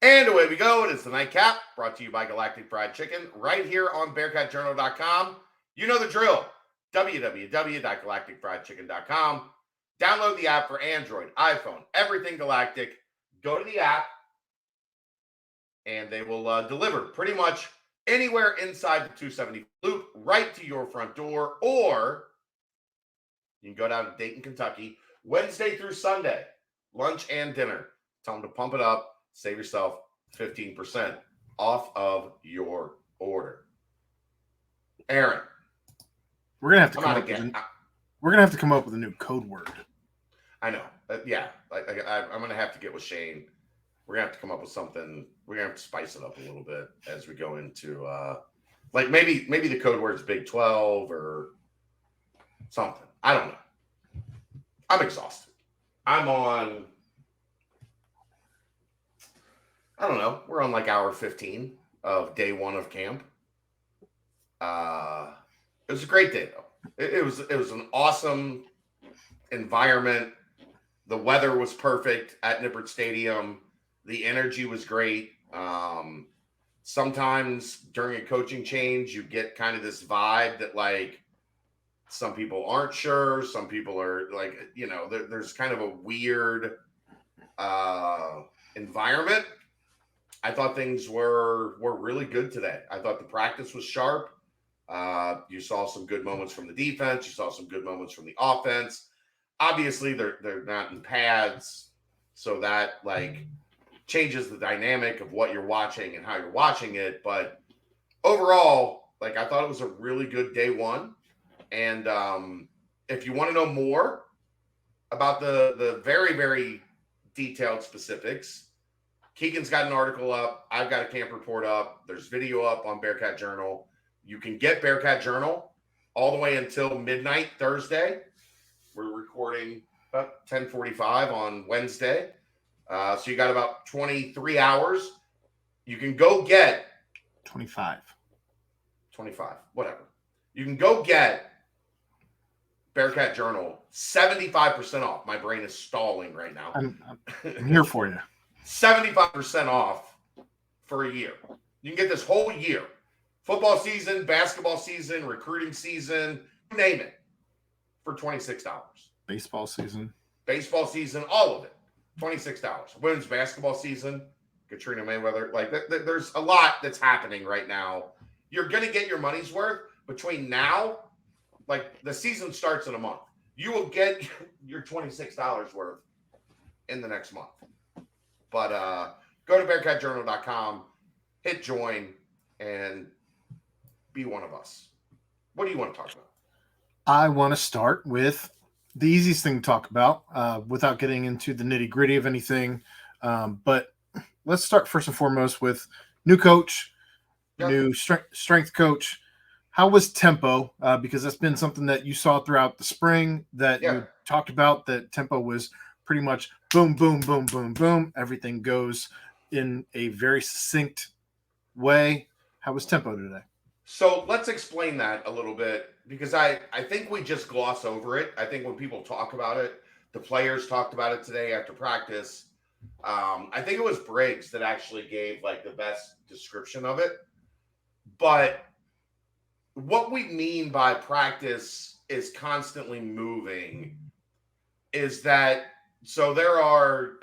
And away we go. It is the Nightcap, brought to you by Galactic Fried Chicken, right here on BearcatJournal.com. You know the drill. www.galacticfriedchicken.com. Download the app for Android, iPhone, everything Galactic. Go to the app, and they will deliver pretty much anywhere inside the 270 loop, right to your front door, or you can go down to Dayton, Kentucky, Wednesday through Sunday, lunch and dinner. Tell them to pump it up. Save yourself 15% off of your order. Aaron, we're gonna have to come up with a new code word. I know. Yeah, I'm gonna have to get with Shane. We're gonna have to come up with something. We're gonna have to spice it up a little bit as we go into like maybe the code word's Big 12 or something. I don't know. I'm exhausted. I'm on. I don't know. We're on like hour 15 of day one of camp. It was a great day though. It was an awesome environment. The weather was perfect at Nippert Stadium. The energy was great. Sometimes during a coaching change, you get kind of this vibe that like some people aren't sure. Some people are like, there's kind of a weird environment. I thought things were really good today. I thought the practice was sharp. You saw some good moments from the defense. You saw some good moments from the offense. Obviously, they're not in pads, so that like changes the dynamic of what you're watching and how you're watching it. But overall, like I thought it was a really good day one. And if you want to know more about the very, very detailed specifics, Keegan's got an article up. I've got a camp report up. There's video up on Bearcat Journal. You can get Bearcat Journal all the way until midnight Thursday. We're recording about 10:45 on Wednesday. So you got about 23 hours. You can go get 25, whatever. You can go get Bearcat Journal 75% off. My brain is stalling right now. I'm here for you. 75% off for a year. You can get this whole year. Football season, basketball season, recruiting season, name it, for $26. Baseball season, all of it, $26. Women's basketball season, Katrina Mayweather. Like, there's a lot that's happening right now. You're going to get your money's worth between now, like the season starts in a month. You will get your $26 worth in the next month. But go to BearcatJournal.com, hit join, and be one of us. What do you want to talk about? I want to start with the easiest thing to talk about without getting into the nitty-gritty of anything. But let's start first and foremost with new coach, new strength coach. How was tempo? Because that's been something that you saw throughout the spring that you talked about, that tempo was pretty much boom, boom, boom, boom, boom. Everything goes in a very succinct way. How was tempo today? So let's explain that a little bit, because I think we just gloss over it. I think when people talk about it, the players talked about it today after practice. I think it was Briggs that actually gave like the best description of it. But what we mean by practice is constantly moving is that, so there are,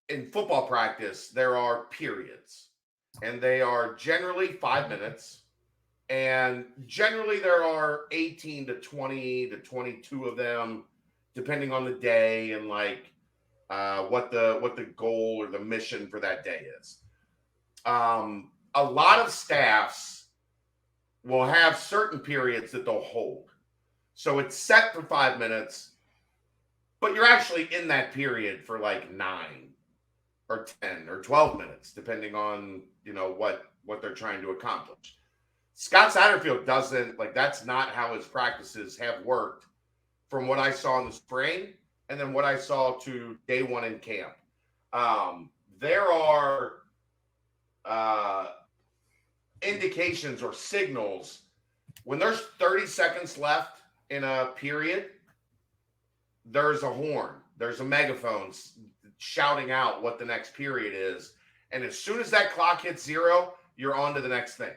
in football practice, there are periods, and they are generally 5 minutes, and generally there are 18 to 20 to 22 of them, depending on the day and like what the goal or the mission for that day is. A lot of staffs will have certain periods that they'll hold. So it's set for 5 minutes, but you're actually in that period for like 9 or 10 or 12 minutes, depending on, what they're trying to accomplish. Scott Satterfield doesn't, like, that's not how his practices have worked from what I saw in the spring and then what I saw to day one in camp. There are indications or signals when there's 30 seconds left in a period. There's a horn, there's a megaphone shouting out what the next period is. And as soon as that clock hits 0, you're on to the next thing.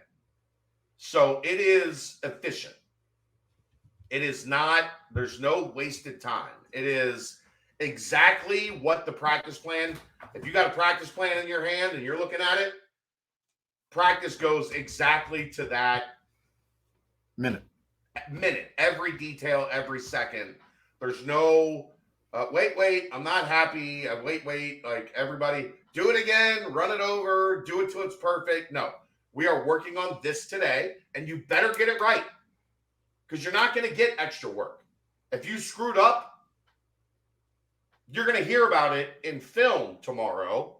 So it is efficient. It is not, there's no wasted time. It is exactly what the practice plan, if you got a practice plan in your hand and you're looking at it, practice goes exactly to that minute, every detail, every second. There's no, wait, I'm not happy. Wait, like everybody, do it again, run it over, do it till it's perfect. No, we are working on this today, and you better get it right because you're not going to get extra work. If you screwed up, you're going to hear about it in film tomorrow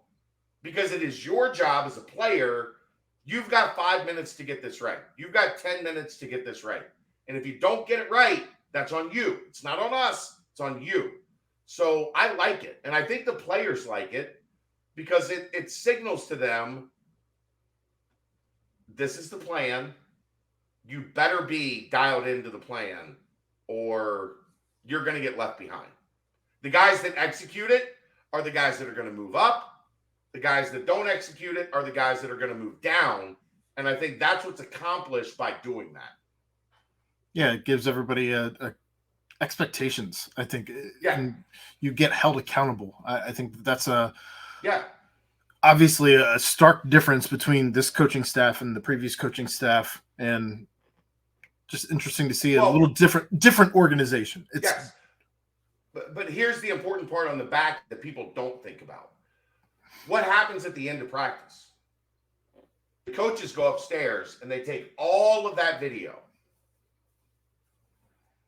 because it is your job as a player. You've got 5 minutes to get this right. You've got 10 minutes to get this right. And if you don't get it right, that's on you. It's not on us. It's on you. So I like it. And I think the players like it because it signals to them, this is the plan. You better be dialed into the plan or you're going to get left behind. The guys that execute it are the guys that are going to move up. The guys that don't execute it are the guys that are going to move down. And I think that's what's accomplished by doing that. Yeah, it gives everybody a expectations. I think and you get held accountable. I think that's yeah, obviously a stark difference between this coaching staff and the previous coaching staff, and just interesting to see a little different organization. Yes, but here's the important part on the back that people don't think about. What happens at the end of practice? The coaches go upstairs and they take all of that video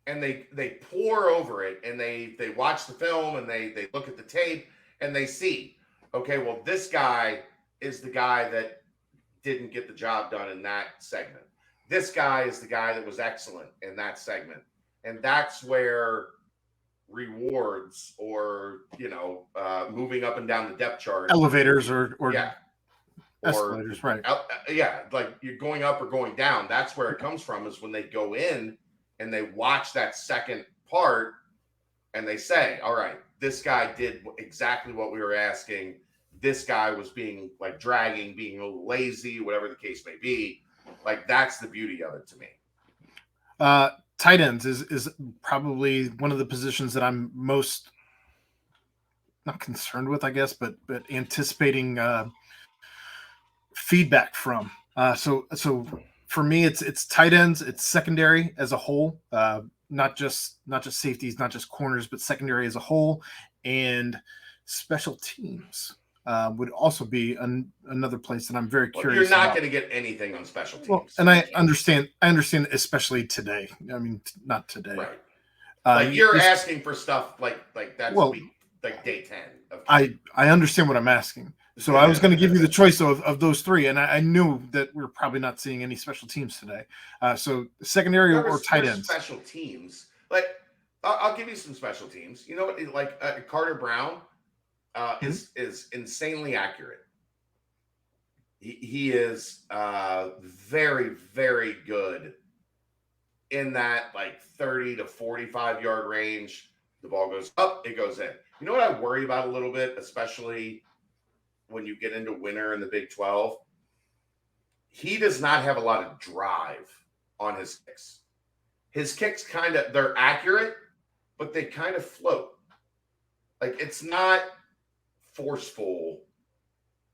and they pour over it and they watch the film and they look at the tape and they see, okay, well, this guy is the guy that didn't get the job done in that segment. This guy is the guy that was excellent in that segment. And that's where rewards or, moving up and down the depth chart. Elevators or yeah. Escalators, right. Like you're going up or going down. That's where it comes from, is when they go in and they watch that second part and they say, all right, this guy did exactly what we were asking. This guy was being like dragging, being a little lazy, whatever the case may be. Like, that's the beauty of it to me. Tight ends is probably one of the positions that I'm most not concerned with, I guess, but anticipating feedback from. So for me, it's tight ends, it's secondary as a whole, not just safeties, not just corners, but secondary as a whole, and special teams would also be another place that I'm very curious. You're not going to get anything on special teams. Well, and I understand, especially today. I mean, not today. Right. Like you're asking for stuff like that's like day 10. I understand what I'm asking. So I was going to give you the choice of those three, and I knew that we're probably not seeing any special teams today. So secondary or tight ends. Special teams. Like I'll give you some special teams. You know what? Like Carter Brown is insanely accurate. He is very, very good in that like 30 to 45 yard range. The ball goes up, it goes in. You know what I worry about a little bit, especially when you get into winter in the Big 12? He does not have a lot of drive on his kicks. His kicks they're accurate, but they kind of float. Like, it's not forceful,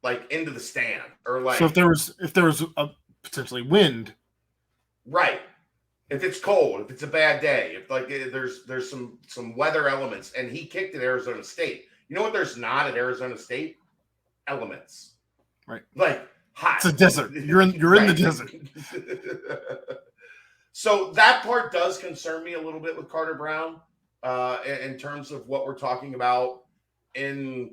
like into the stand or like. So if there was a potentially wind, right? If it's cold, if it's a bad day, if like there's some weather elements, and he kicked at Arizona State. You know what? There's not at Arizona State elements, right? Like hot. It's a desert. You're in the desert. So that part does concern me a little bit with Carter Brown, in terms of what we're talking about in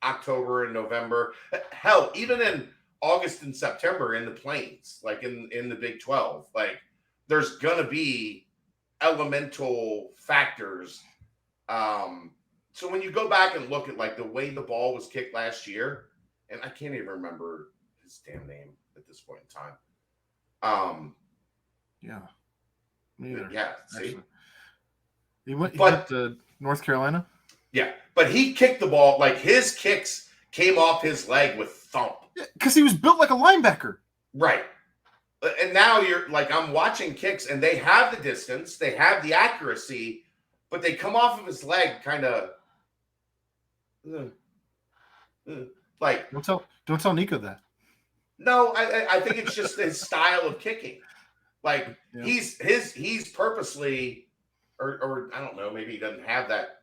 October and November. Hell, even in August and September in the Plains, like in the Big 12, like there's gonna be elemental factors. So when you go back and look at like the way the ball was kicked last year, and I can't even remember his damn name at this point in time. Yeah. Me either, yeah. See, he went to North Carolina. Yeah, but he kicked the ball like his kicks came off his leg with thump. Because he was built like a linebacker. Right. And now you're like, I'm watching kicks and they have the distance, they have the accuracy, but they come off of his leg kind of like. Don't tell Nico that. No, I think it's just his style of kicking. Like Yeah. he's purposely, or I don't know, maybe he doesn't have that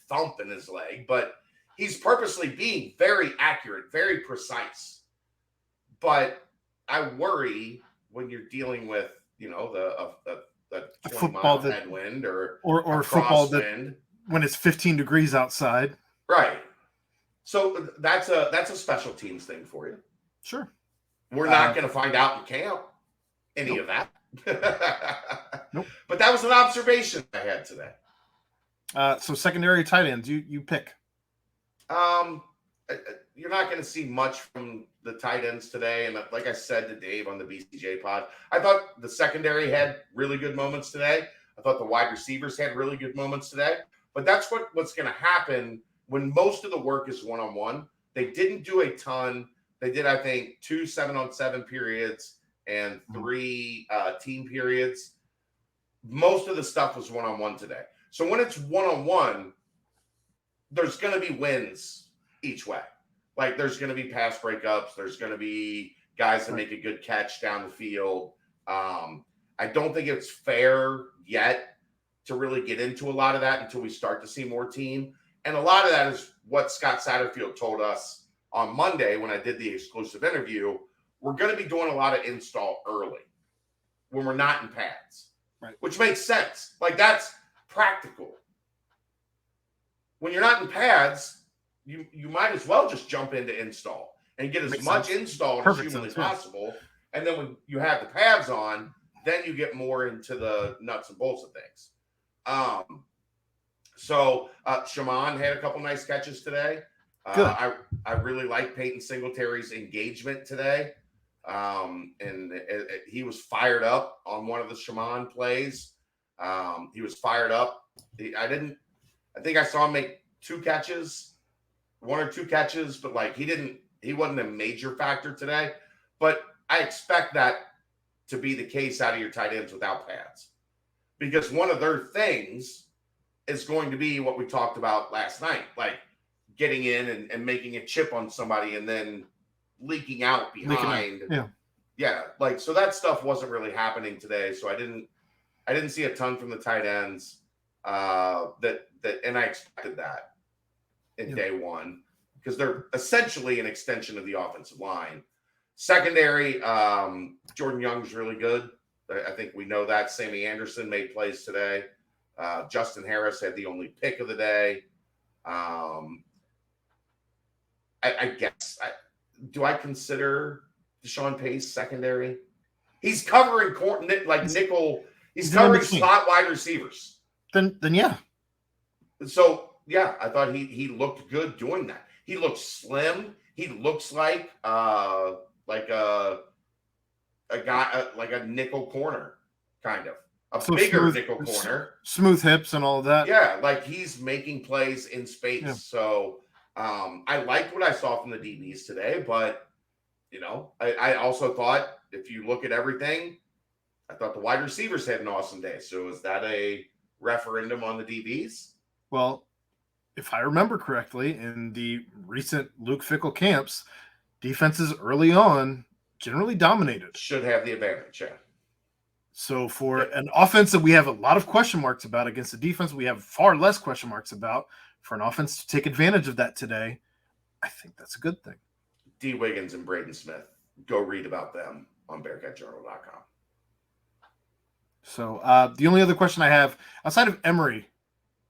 thump in his leg, but he's purposely being very accurate, very precise. But I worry when you're dealing with, the 20-mile headwind or football that wind when it's 15 degrees outside. Right. So that's a special teams thing for you. Sure. We're not going to find out in camp any of that. Nope. But that was an observation I had today. So secondary tight ends, you pick. You're not going to see much from the tight ends today. And like I said to Dave on the BCJ pod, I thought the secondary had really good moments today. I thought the wide receivers had really good moments today. But that's what's going to happen when most of the work is one-on-one. They didn't do a ton. They did, I think, 2 7-on-7 periods and 3 team periods. Most of the stuff was one-on-one today. So when it's one-on-one, there's going to be wins each way. Like there's going to be pass breakups. There's going to be guys that make a good catch down the field. I don't think it's fair yet to really get into a lot of that until we start to see more team. And a lot of that is what Scott Satterfield told us on Monday when I did the exclusive interview. We're going to be doing a lot of install early when we're not in pads, right? Which makes sense. Like that's practical. When you're not in pads, you might as well just jump into install and get as much installed as humanly possible. And then when you have the pads on, then you get more into the nuts and bolts of things. So Shaman had a couple nice catches today. I really like Peyton Singletary's engagement today. And he was fired up on one of the Shaman plays. He was fired up. I think I saw him make 2 catches, 1 or 2 catches, but like he wasn't a major factor today. But I expect that to be the case out of your tight ends without pads, because one of their things is going to be what we talked about last night, like getting in and making a chip on somebody and then leaking out behind. Yeah. Like, so that stuff wasn't really happening today. So I didn't see a ton from the tight ends and I expected that in day one, because they're essentially an extension of the offensive line. Secondary, Jordan Young's really good. I think we know that. Sammy Anderson made plays today. Justin Harris had the only pick of the day. I guess. Do I consider Deshaun Pace secondary? He's covering nickel. He's covering slot wide receivers. Then yeah. So yeah, I thought he looked good doing that. He looks slim. He looks like a guy like a nickel corner, kind of bigger nickel corner, smooth hips and all of that. Yeah, like he's making plays in space. Yeah. So I liked what I saw from the DBs today, but I also thought if you look at everything, I thought the wide receivers had an awesome day. So is that a referendum on the DBs? Well, if I remember correctly, in the recent Luke Fickell camps, defenses early on generally dominated. Should have the advantage, yeah. So for an offense that we have a lot of question marks about against a defense we have far less question marks about, for an offense to take advantage of that today, I think that's a good thing. D. Wiggins and Braden Smith. Go read about them on BearcatJournal.com. So the only other question I have, outside of Emory,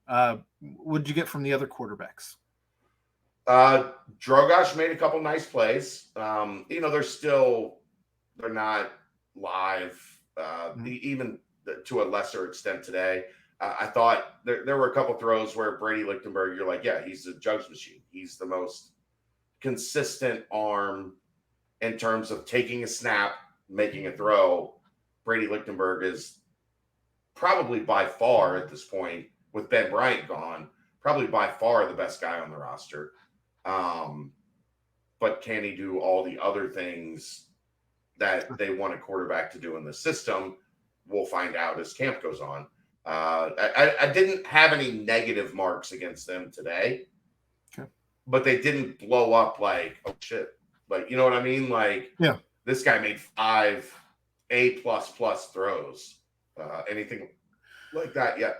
what did you get from the other quarterbacks? Drogosh made a couple nice plays. They're not live, even to a lesser extent today. I thought there were a couple throws where Brady Lichtenberg, you're like, yeah, he's a jugs machine. He's the most consistent arm in terms of taking a snap, making a throw. Brady Lichtenberg is probably by far at this point, with Ben Bryant gone, probably by far the best guy on the roster. But can he do all the other things that they want a quarterback to do in the system? We'll find out as camp goes on. I didn't have any negative marks against them today, but they didn't blow up like, oh shit. Like, you know what I mean? Like, yeah, this guy made 5 A++ throws. Anything like that yet?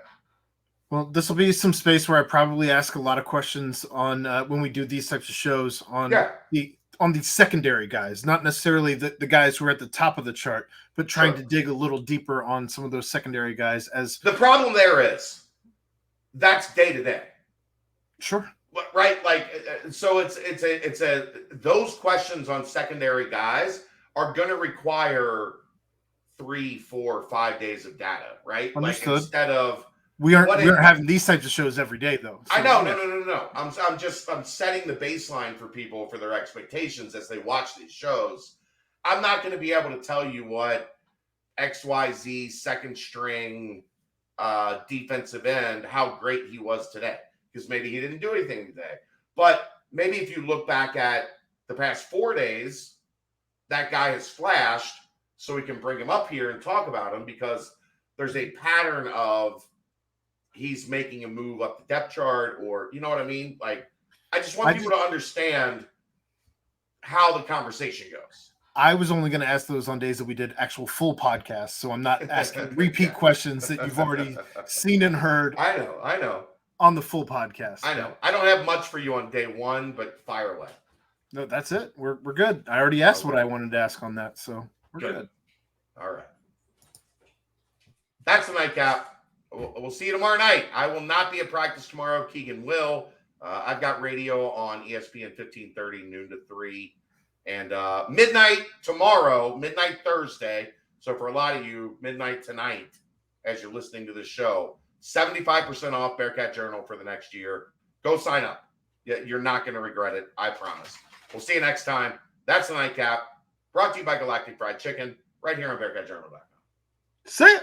Well, this will be some space where I probably ask a lot of questions on when we do these types of shows on the secondary guys, not necessarily the guys who are at the top of the chart, but trying to dig a little deeper on some of those secondary guys. As the problem there is that's day to day. Sure. Right. Like, so it's those questions on secondary guys are going to require 3, 4, 5 days of data, right? Understood. Like, instead of we aren't having these types of shows every day, though. So I know, no. I'm setting the baseline for people for their expectations as they watch these shows. I'm not going to be able to tell you what XYZ second string defensive end, how great he was today, because maybe he didn't do anything today. But maybe if you look back at the past 4 days, that guy has flashed, so we can bring him up here and talk about him, because there's a pattern of he's making a move up the depth chart, or you know what I mean? Like, I just want people to understand how the conversation goes. I was only going to ask those on days that we did actual full podcasts, so I'm not asking repeat questions that you've already seen and heard. I know. On the full podcast. I know. I don't have much for you on day one, but fire away. No, that's it. We're good. I already asked what I wanted to ask on that, so we're good. All right. That's the nightcap. We'll see you tomorrow night. I will not be at practice tomorrow. Keegan will. I've got radio on ESPN 1530, noon to 3. And midnight tomorrow, midnight Thursday. So for a lot of you, midnight tonight, as you're listening to this show, 75% off Bearcat Journal for the next year. Go sign up. You're not going to regret it. I promise. We'll see you next time. That's the nightcap. Brought to you by Galactic Fried Chicken, right here on BearcatJournal.com. See ya.